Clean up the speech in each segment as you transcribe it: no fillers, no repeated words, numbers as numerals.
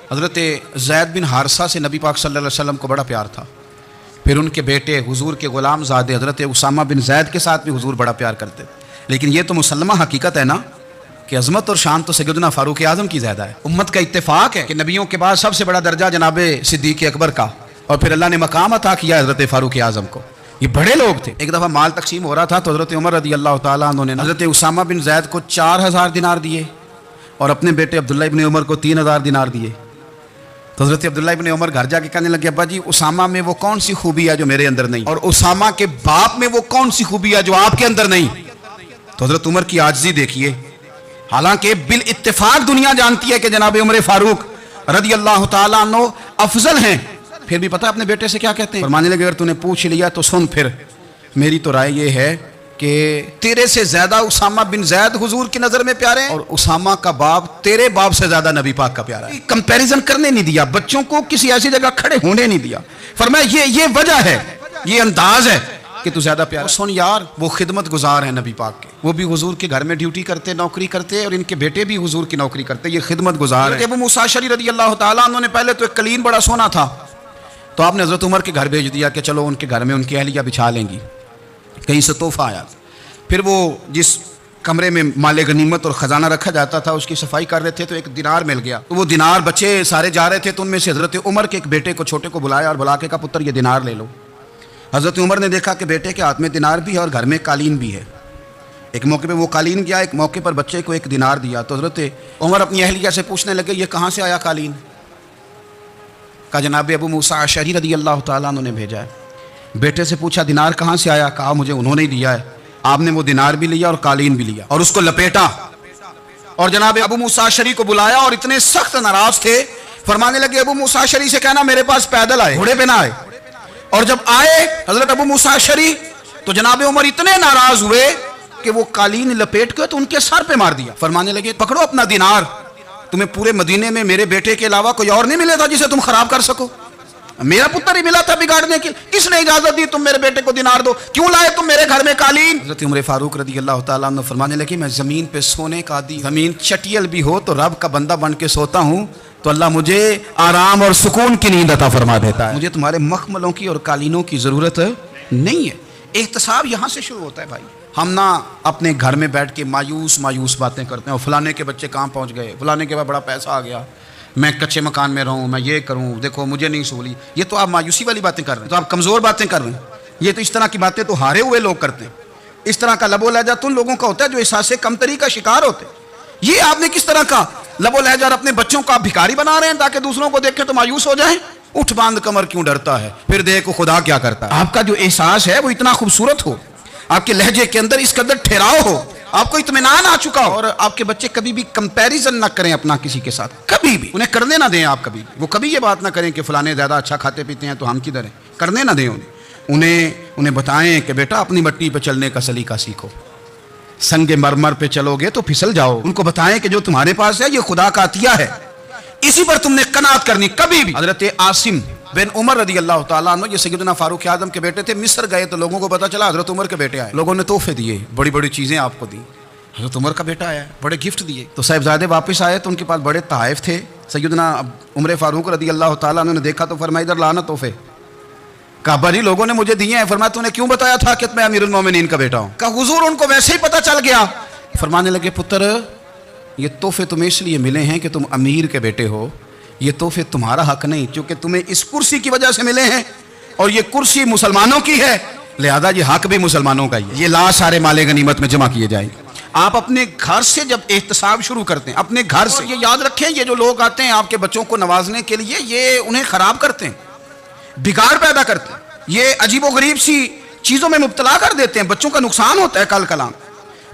हज़रत ज़ैद बिन हारसा से नबी पाक सल्लल्लाहु अलैहि वसल्लम को बड़ा प्यार था। फिर उनके बेटे हुजूर के ग़ुलामज़ादे हज़रत उसामा बिन ज़ैद के साथ भी हुजूर बड़ा प्यार करते थे। लेकिन ये तो मुसल्लमा हकीकत है ना कि अज़मत और शान तो सैयदना फ़ारूक आज़म की ज़्यादा है। उम्मत का इत्तेफाक है कि नबियों के बाद सबसे बड़ा दर्जा जनाब सिद्दीक़ अकबर का, और फिर अल्लाह ने मकाम अता किया हज़रत फ़ारूक आज़म को। ये बड़े लोग थे। एक दफ़ा माल तकसीम हो रहा था तो हज़रत उमर रज़ी अल्लाह तआला अन्हु ने हज़रत उसामा बिन ज़ैद को 4000 दिनार दिए और अपने बेटे अब्दुल्ला इब्न उमर को 3000 दिनार दिए। तो हज़रत अब्दुल्ला इब्न उमर घर जाके कहने लगे, अब्बा जी उसामा में वो कौन सी खूबी है जो मेरे अंदर नहीं, और उसामा के बाप में वो कौन सी खूबी है जो आपके अंदर नहीं। तो हज़रत उमर की आजिज़ी देखिए, हालांकि बिल इत्तेफाक दुनिया जानती है कि जनाब उमर फारूक रज़ी अल्लाह तआला अन्हु अफजल हैं, फिर भी पता अपने बेटे से क्या कहते हैं, फरमाने लगे अगर तूने पूछ लिया तो सुन, फिर मेरी तो राय ये है कि तेरे से ज्यादा उसामा बिन ज़ैद हुजूर की नजर में प्यारे हैं, और उसामा का बाप तेरे बाप से ज्यादा नबी पाक का प्यारा है। कंपैरिजन करने नहीं दिया, बच्चों को किसी ऐसी जगह खड़े होने नहीं दिया। फरमाया ये वजह है, ये अंदाज है कि तू ज्यादा प्यारा। सुन यार, वो खिदमत गुजार है नबी पाक के, वो भी हुजूर के घर में ड्यूटी करते, नौकरी करते, और इनके बेटे भी हुजूर की नौकरी करते, ये खिदमत गुजार है। अबू मूसा अशअरी रज़ी अल्लाह तआला अन्हु ने पहले तो एक कलीन बड़ा सोना था, तो आपने हज़रत उमर के घर भेज दिया कि चलो उनके घर में उनकी अहलिया बिछा लेंगी, कहीं से तोहफा आया। फिर वो जिस कमरे में माले गनीमत और ख़जाना रखा जाता था उसकी सफाई कर रहे थे तो एक दिनार मिल गया। तो वो दिनार बच्चे सारे जा रहे थे, तो उनमें से हज़रत उमर के एक बेटे को, छोटे को बुलाया और बुला के कहा पुत्र ये दिनार ले लो। हज़रत उमर ने देखा कि बेटे के हाथ में दिनार भी है और घर में कालीन भी है। एक मौके पर वो कालीन गया, एक मौके पर बच्चे को एक दिनार दिया। तो हज़रत उमर अपनी अहलिया से पूछने लगे ये कहाँ से आया कालीन? कहा जनाब अबू मूसा अशअरी रज़ी अल्लाह तआला अन्हु ने भेजा है। बेटे से पूछा दिनार कहाँ से आया? कहा मुझे उन्होंने ही दिया है। आपने वो दिनार भी लिया और कालीन भी लिया और उसको लपेटा, और जनाब अबू मूसा अशअरी को बुलाया और इतने सख्त नाराज थे, फरमाने लगे अबू मूसा अशअरी से कहना मेरे पास पैदल आए, घोड़े पे ना आए। और जब आए हजरत अबू मूसा अशअरी तो जनाब उमर इतने नाराज हुए कि वो कालीन लपेट के तो उनके सर पे मार दिया। फरमाने लगे पकड़ो अपना दिनार, तुम्हें पूरे मदीने में मेरे बेटे के अलावा कोई और नहीं मिले था जिसे तुम खराब कर सको, मेरा पुत्र ही मिला था बिगाड़ने की, किसने इजाजत दी तुम मेरे बेटे को दिनार दो, क्यों लाए तुम मेरे घर में कालीन? हज़रत उमर फारूक रज़ी अल्लाह तआला अन्हु फरमाने लगे मैं ज़मीन पे सोने का आदी, ज़मीन चटियल भी हो तो रब का बंदा बन के सोता हूँ तो अल्लाह मुझे आराम और सुकून की नींद अता फरमा देता है, मुझे तुम्हारे मखमलों की और कालीनों की ज़रूरत नहीं है। एहतसाब यहाँ से शुरू होता है भाई। हम ना अपने घर में बैठ के मायूस बातें करते हैं, और फलाने के बच्चे कहाँ पहुँच गए, फलाने के बाद बड़ा पैसा आ गया, मैं कच्चे मकान में रहूँ, मैं ये करूँ, देखो मुझे नहीं सूली। ये तो आप मायूसी वाली बातें कर रहे हैं, तो आप कमज़ोर बातें कर रहे हैं। ये तो इस तरह की बातें तो हारे हुए लोग करते हैं। इस तरह का लबो लहजा तो उन लोगों का होता है जो एहसास कमतरी का शिकार होते हैं। ये आपने किस तरह का लबो लहजा? अपने बच्चों को आप भिखारी बना रहे हैं ताकि दूसरों को देखें तो मायूस हो जाए। उठ बांध कमर क्यों डरता है, फिर देखो खुदा क्या करता है। आपका जो एहसास है वो इतना खूबसूरत हो, आपके लहजे के अंदर इस कदर ठहराव हो, आपको इत्मीनान आ चुका हो, और आपके बच्चे कभी भी कंपैरिजन ना करें अपना किसी के साथ, कभी भी उन्हें करने ना दें। आप कभी वो कभी ये बात ना करें कि फलाने ज़्यादा अच्छा खाते पीते हैं तो हम किधर हैं, करने ना दें उन्हें बताएं कि बेटा अपनी मट्टी पे चलने का सलीका सीखो, संगे मरमर पे चलोगे तो फिसल जाओ। उनको बताएं कि जो तुम्हारे पास है ये खुदा का अतिया है, इसी पर तुमने कनात करनी कभी भी। हजरत आसिम बिन उमर रज़ी अल्लाह तआला अन्हु ये सैयदना फारूक आज़म के बेटे थे, मिस्र गए तो लोगों को पता चला हजरत उमर के बेटे आए, लोगों ने तोहफे दिए, बड़ी बड़ी चीज़ें आपको दी, हजरत उमर का बेटा आया, बड़े गिफ्ट दिए। तो साहिबजादे वापस आए तो उनके पास बड़े तोहफे थे। सैयदना उमर फारूक रज़ी अल्लाह तआला अन्हु ने देखा तो फरमाया इधर लाना तोहफे। कहा जी लोगों ने मुझे दिए हैं। फरमाया तूने क्यों बताया था कि मैं अमीरुल मोमिनीन का बेटा हूँ? कहा हुजूर उनको वैसे ही पता चल गया। फरमाने लगे पुत्र ये तोहफे तुम्हें इसलिए मिले हैं कि तुम अमीर के बेटे हो, ये तोहफे तुम्हारा हक नहीं, क्योंकि तुम्हें इस कुर्सी की वजह से मिले हैं और ये कुर्सी मुसलमानों की है, लिहाजा ये हक भी मुसलमानों का ही है। ये ला सारे माले गनीमत में जमा किए जाएंगे। आप अपने घर से जब एहतसाब शुरू करते हैं, अपने घर से, ये याद रखें ये जो लोग आते हैं आपके बच्चों को नवाजने के लिए, ये उन्हें खराब करते हैं, बिगाड़ पैदा करते हैं, ये अजीबो गरीब सी चीज़ों में मुब्तला कर देते हैं, बच्चों का नुकसान होता है कल कलाम।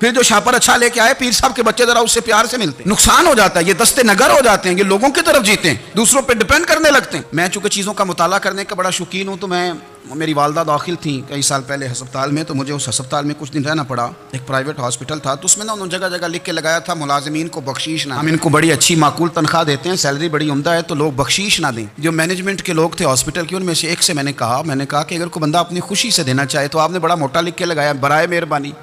फिर जो शापर अच्छा लेके आए पीर साहब के बच्चे जरा उससे प्यार से मिलते हैं, नुकसान हो जाता है, ये दस्ते नगर हो जाते हैं, ये लोगों की तरफ जीते हैं, दूसरों पे डिपेंड करने लगते हैं। मैं चूंकि चीज़ों का मुताला करने का बड़ा शौकीन हूँ, तो मेरी वालदा दाखिल थी कई साल पहले अस्पताल में, तो मुझे उस अस्पताल में कुछ दिन रहना पड़ा। एक प्राइवेट हॉस्पिटल था, तो उसमें ना उन्होंने जगह जगह लिख के लगाया था मुलाजिमीन को बख्शीश ना, हम इनको बड़ी अच्छी माकूल तनख्वाह देते हैं, सैलरी बड़ी उम्दा है, तो लोग बख्शीश ना दें। जो मैनेजमेंट के लोग थे हॉस्पिटल के, उनमें से एक से मैंने कहा कि अगर कोई बंदा अपनी खुशी से देना चाहे तो आपने बड़ा मोटा लिख के लगाया बराए मेहरबानी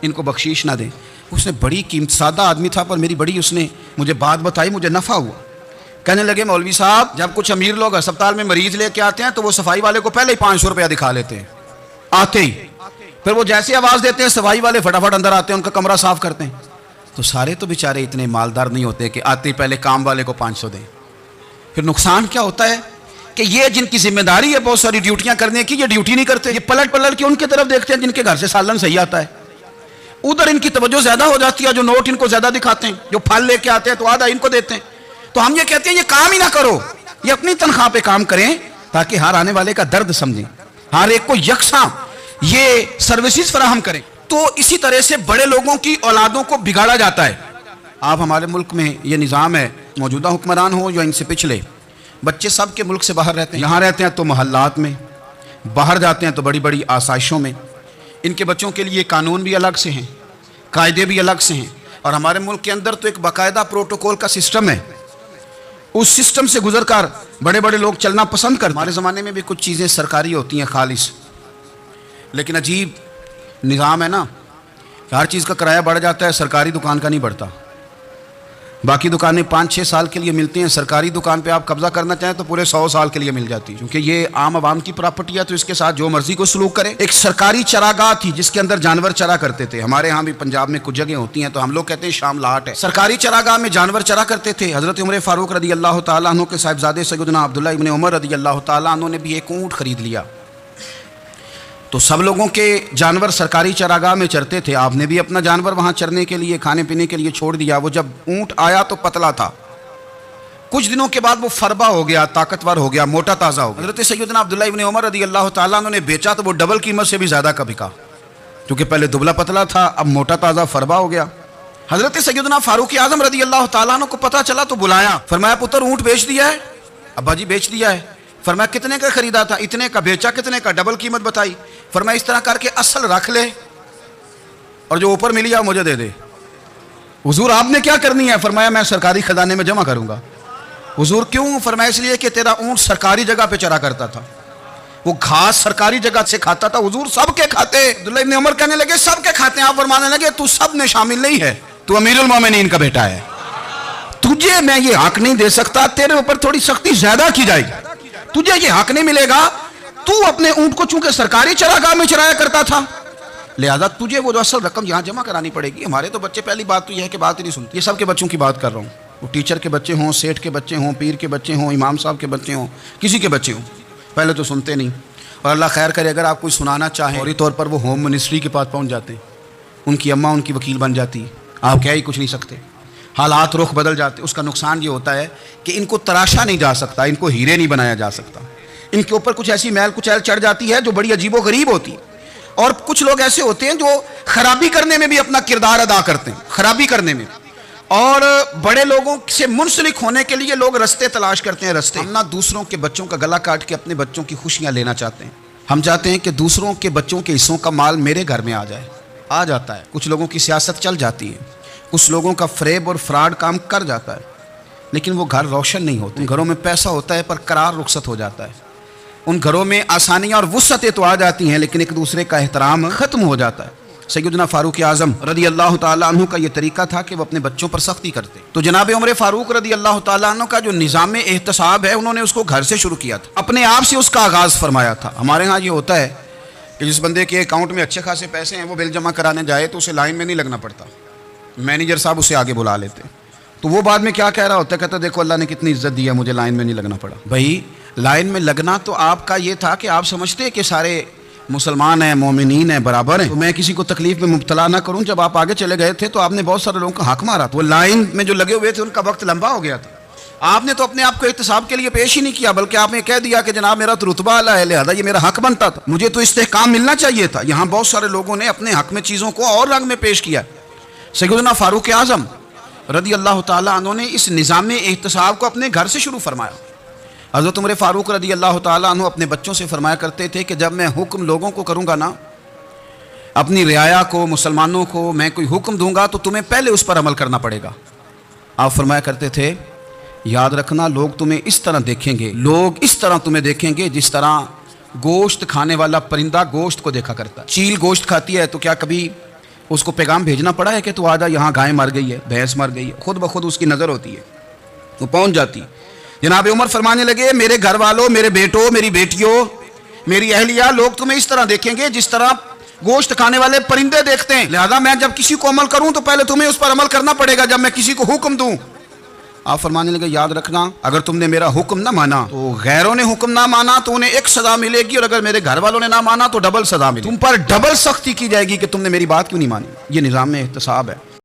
इनको बख्शीश ना दें। उसने बड़ी कीमत, सादा आदमी था पर मेरी बड़ी उसने मुझे बात बताई, मुझे नफ़ा हुआ। कहने लगे मौलवी साहब, जब कुछ अमीर लोग अस्पताल में मरीज लेके आते हैं तो वो सफाई वाले को पहले ही 500 रुपया दिखा लेते हैं आते ही। फिर वो जैसे आवाज देते हैं सफाई वाले फटाफट अंदर आते हैं, उनका कमरा साफ करते हैं। तो सारे तो बेचारे इतने मालदार नहीं होते कि आते ही पहले काम वाले को 500 दें। फिर नुकसान क्या होता है कि ये जिनकी जिम्मेदारी है बहुत सारी ड्यूटियां करने की, ये ड्यूटी नहीं करते। ये पलट पलट के उनकी तरफ देखते हैं जिनके घर से सालन सही आता है, उधर इनकी तवज्जो ज्यादा हो जाती है। जो नोट इनको ज्यादा दिखाते हैं, जो फल लेके आते हैं तो आधा इनको देते हैं। तो हम ये कहते हैं ये काम ही ना करो, ये अपनी तनख्वाह पे काम करें ताकि हर आने वाले का दर्द समझें, हर एक को यकसा ये सर्विसेज फराहम करें। तो इसी तरह से बड़े लोगों की औलादों को बिगाड़ा जाता है। आप हमारे मुल्क में ये निज़ाम है, मौजूदा हुक्मरान हो या इनसे पिछले, बच्चे सब के मुल्क से बाहर रहते हैं। यहाँ रहते हैं तो मोहल्लात में, बाहर जाते हैं तो बड़ी बड़ी आसाइशों में। इनके बच्चों के लिए कानून भी अलग से हैं, कायदे भी अलग से हैं। और हमारे मुल्क के अंदर तो एक बाकायदा प्रोटोकॉल का सिस्टम है, उस सिस्टम से गुजर कर बड़े बड़े लोग चलना पसंद करते हैं। हमारे ज़माने में भी कुछ चीज़ें सरकारी होती हैं खालिस, लेकिन अजीब निज़ाम है ना, हर चीज़ का किराया बढ़ जाता है, सरकारी दुकान का नहीं बढ़ता। बाकी दुकानें 5-6 साल के लिए मिलती हैं, सरकारी दुकान पे आप कब्जा करना चाहें तो पूरे 100 साल के लिए मिल जाती है, क्योंकि ये आम आवाम की प्रॉपर्टी है, तो इसके साथ जो मर्जी को सलूक करे। एक सरकारी चरागाह थी जिसके अंदर जानवर चरा करते थे। हमारे यहाँ भी पंजाब में कुछ जगह होती हैं तो हम लोग कहते हैं शामलाट है। सरकारी चरागाह में जानवर चरा करते थे। हजरत उमर फारूक रदी अल्लाह तआला अन्हु के साहिबजादे सैयदना अब्दुल्लाह इब्न उमर रदी अल्लाह तआला अन्हु ने भी एक ऊँट खरीद लिया। तो सब लोगों के जानवर सरकारी चरागाह में चरते थे, आपने भी अपना जानवर वहाँ चरने के लिए, खाने पीने के लिए छोड़ दिया। वो जब ऊँट आया तो पतला था, कुछ दिनों के बाद वो फरबा हो गया, ताकतवर हो गया, मोटा ताज़ा हो गया। हज़रत सैयदना अब्दुल्लाह इब्न उमर रदी अल्लाह तआला अन्हु ने बेचा तो वो डबल कीमत से भी ज़्यादा का बिका, क्योंकि पहले दुबला पतला था, अब मोटा ताज़ा फरबा हो गया। हज़रत सैयदना फारूक आज़म रदी अल्लाह तआला अन्हु को पता चला तो बुलाया, फरमाया पुत्र ऊँट बेच दिया है? अब्बा जी बेच दिया है। फरमाया कितने का खरीदा था? इतने का। बेचा कितने का? डबल कीमत बताई। फरमाया इस तरह करके असल रख ले और जो ऊपर मिली मुझे दे दे। हुजूर आपने क्या करनी है? फरमाया मैं सरकारी खजाने में जमा करूंगा। हुजूर क्यों? फरमाया इसलिए कि तेरा ऊंट सरकारी जगह पे चरा करता था, वो घास सरकारी जगह से खाता था। हुजूर सबके खाते। अब्दुल्लाह इब्न उमर कहने लगे सबके खाते हैं। आप फरमाने लगे तू सब में शामिल नहीं है, तू अमीरुल मोमिनीन का बेटा है, तुझे मैं ये हक नहीं दे सकता, तेरे ऊपर थोड़ी सख्ती ज्यादा की जाएगी, तुझे ये हक नहीं मिलेगा। तू अपने ऊंट को चूंकि सरकारी चरागाह में चराया करता था, लिहाजा तुझे वो जो असल रकम यहाँ जमा करानी पड़ेगी। हमारे तो बच्चे, पहली बात तो यह है कि बात ही नहीं सुनते। ये सब के बच्चों की बात कर रहा हूँ, वो टीचर के बच्चे हों, सेठ के बच्चे हों, पीर के बच्चे हों, इमाम साहब के बच्चे हों, किसी के बच्चे हों, पहले तो सुनते नहीं। और अल्लाह खैर करे, अगर आप कोई सुनाना चाहें फौरी तौर पर वो होम मिनिस्ट्री के पास पहुँच जाते हैं, उनकी अम्मा उनकी वकील बन जाती है, आप कह ही कुछ नहीं सकते, हालात रुख बदल जाते। उसका नुकसान ये होता है कि इनको तराशा नहीं जा सकता, इनको हीरे नहीं बनाया जा सकता, इनके ऊपर कुछ ऐसी मैल कुचैल चढ़ जाती है जो बड़ी अजीबो गरीब होती है। और कुछ लोग ऐसे होते हैं जो खराबी करने में भी अपना किरदार अदा करते हैं, खराबी करने में। और बड़े लोगों से मुंसलिक होने के लिए लोग रास्ते तलाश करते हैं, रास्ते। हम ना दूसरों के बच्चों का गला काट के अपने बच्चों की खुशियां लेना चाहते हैं। हम चाहते हैं कि दूसरों के बच्चों के हिस्सों का माल मेरे घर में आ जाए, आ जाता है। कुछ लोगों की सियासत चल जाती है, कुछ लोगों का फ्रेब और फ्रॉड काम कर जाता है, लेकिन वो घर रोशन नहीं होते। घरों में पैसा होता है पर करार रुखसत हो जाता है। उन घरों में आसानियां और वुसअतें तो आ जाती हैं, लेकिन एक दूसरे का एहतराम खत्म हो जाता है। सैयदना फारूक आज़म रदी अल्लाह तआला अन्हु का ये तरीका था कि वो अपने बच्चों पर सख्ती करते। तो जनाब उमर फारूक रदी अल्लाह तआला अन्हु का जो निज़ाम एहतसाब है, उन्होंने उसको घर से शुरू किया था, अपने आप से उसका आगाज़ फरमाया था। हमारे यहाँ ये होता है कि जिस बंदे के अकाउंट में अच्छे खासे पैसे हैं, वो बिल जमा कराने जाए तो उसे लाइन में नहीं लगना पड़ता, मैनेजर साहब उसे आगे बुला लेते। तो वो बाद में क्या कह रहा होता है, कहता देखो अल्लाह ने कितनी इज्जत दी है, मुझे लाइन में नहीं लगना पड़ा। भाई लाइन में लगना तो आपका ये था कि आप समझते हैं कि सारे मुसलमान हैं, मोमिनीन हैं, बराबर हैं, तो मैं किसी को तकलीफ में मुब्तला ना करूं। जब आप आगे चले गए थे तो आपने बहुत सारे लोगों का हक मारा, तो वो लाइन में जो लगे हुए थे उनका वक्त लंबा हो गया था। आपने तो अपने आप को एहतसाब के लिए पेश ही नहीं किया, बल्कि आपने कह दिया कि जनाब मेरा तो रुतबा आला है, लिहाजा ये मेरा हक बनता था, मुझे तो इस्तेहकाम मिलना चाहिए था। यहाँ बहुत सारे लोगों ने अपने हक में चीज़ों को और रंग में पेश किया। सैयदना फारूक आज़म रदी अल्लाह तआला अन्हु ने इस निज़ाम एहतसाब को अपने घर से शुरू फरमाया। हज़रत उमर फारूक रदी अल्लाह तआला अन्हु अपने बच्चों से फरमाया करते थे कि जब मैं हुक्म लोगों को करूँगा ना, अपनी रियाया को, मुसलमानों को मैं कोई हुक्म दूंगा तो तुम्हें पहले उस पर अमल करना पड़ेगा। आप फरमाया करते थे याद रखना लोग तुम्हें इस तरह देखेंगे, लोग इस तरह तुम्हें देखेंगे जिस तरह गोश्त खाने वाला परिंदा गोश्त को देखा करता है। चील गोश्त खाती है तो क्या कभी उसको पैगाम भेजना पड़ा है कि तू आजा यहाँ गाय मर गई है, भैंस मर गई है? खुद ब खुद उसकी नज़र होती है, वो पहुँच जाती है। जनाब उमर फरमाने लगे, मेरे घर वालों, मेरे बेटों, मेरी बेटियों, मेरी अहलिया, लोग तुम्हें इस तरह देखेंगे जिस तरह गोश्त खाने वाले परिंदे देखते हैं। लिहाजा मैं जब किसी को अमल करूं तो पहले तुम्हें उस पर अमल करना पड़ेगा जब मैं किसी को हुक्म दूं। आप फरमाने लगे, याद रखना, अगर तुमने मेरा हुक्म ना माना तो गैरों ने हुक्म ना माना तो उन्हें एक सजा मिलेगी, और अगर मेरे घर वालों ने ना माना तो डबल सजा मिलेगी। तुम पर डबल सख्ती की जाएगी कि तुमने मेरी बात क्यों नहीं मानी। ये निज़ाम में एहतसाब है।